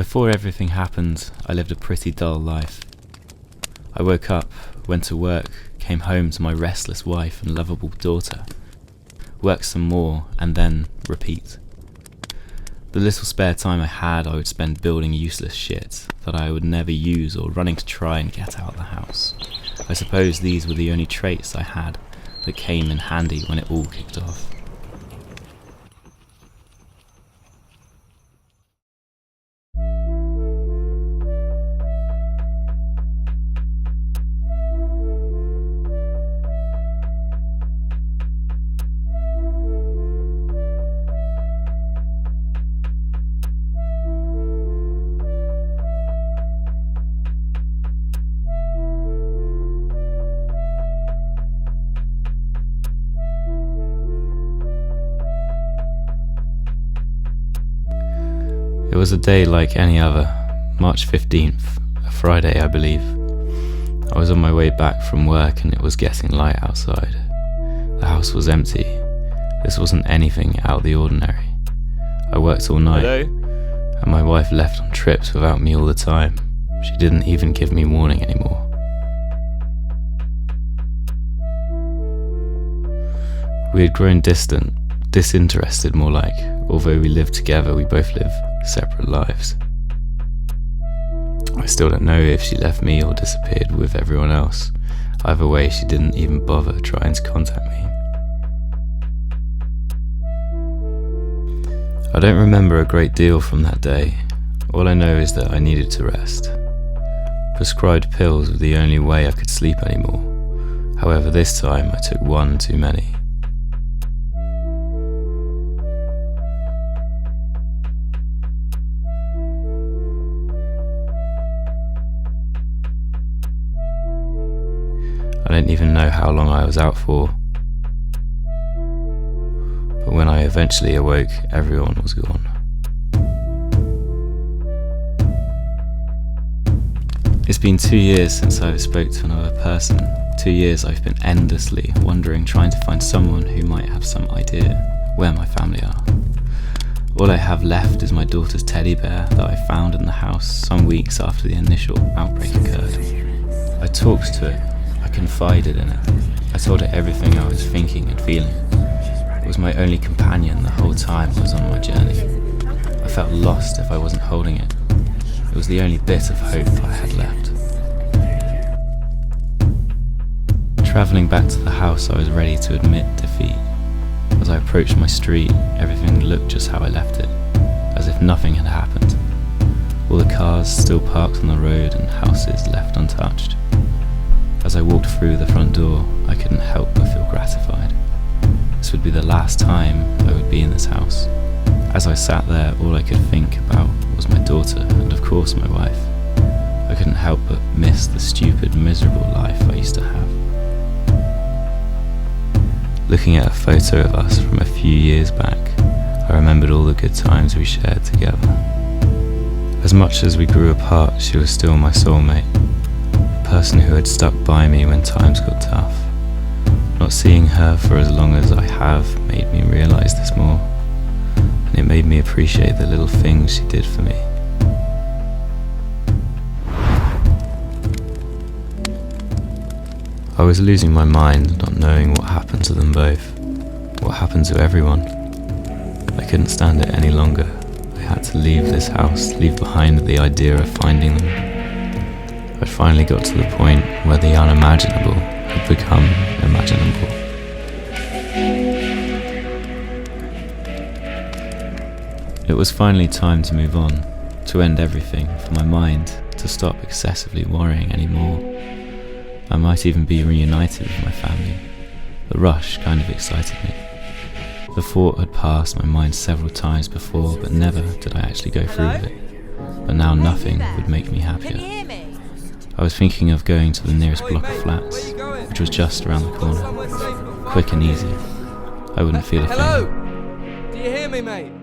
Before everything happened, I lived a pretty dull life. I woke up, went to work, came home to my restless wife and lovable daughter, worked some more, and then repeat. The little spare time I had, I would spend building useless shit that I would never use or running to try and get out of the house. I suppose these were the only traits I had that came in handy when it all kicked off. It was a day like any other, March 15th, a Friday I believe. I was on my way back from work and it was getting light outside. The house was empty. This wasn't anything out of the ordinary. I worked all night, and my wife left on trips without me all the time. She didn't even give me warning anymore. We had grown distant, disinterested more like. Although we lived together, we both live separate lives. I still don't know if she left me or disappeared with everyone else. Either way, she didn't even bother trying to contact me. I don't remember a great deal from that day. All I know is that I needed to rest. Prescribed pills were the only way I could sleep anymore. However, this time I took one too many. I don't even know how long I was out for, but when I eventually awoke, everyone was gone. It's been 2 years since I spoke to another person. 2 years I've been endlessly wandering, trying to find someone who might have some idea where my family are. All I have left is my daughter's teddy bear that I found in the house some weeks after the initial outbreak occurred. I talked to it. I confided in it. I told it everything I was thinking and feeling. It was my only companion the whole time I was on my journey. I felt lost if I wasn't holding it. It was the only bit of hope I had left. Travelling back to the house, I was ready to admit defeat. As I approached my street, everything looked just how I left it, as if nothing had happened. All the cars still parked on the road and houses left untouched. As I walked through the front door, I couldn't help but feel gratified. This would be the last time I would be in this house. As I sat there, all I could think about was my daughter and of course my wife. I couldn't help but miss the stupid, miserable life I used to have. Looking at a photo of us from a few years back, I remembered all the good times we shared together. As much as we grew apart, she was still my soulmate. Person who had stuck by me when times got tough. Not seeing her for as long as I have made me realise this more, and it made me appreciate the little things she did for me. I was losing my mind, not knowing what happened to them both, what happened to everyone. I couldn't stand it any longer. I had to leave this house, leave behind the idea of finding them. I finally got to the point where the unimaginable had become imaginable. It was finally time to move on, to end everything, for my mind to stop excessively worrying anymore. I might even be reunited with my family. The rush kind of excited me. The thought had passed my mind several times before, but never did I actually go through with it. But now nothing would make me happier. I was thinking of going to the nearest block of flats, which was just around the corner. Quick and easy. I wouldn't feel a thing. Hello? Do you hear me, mate?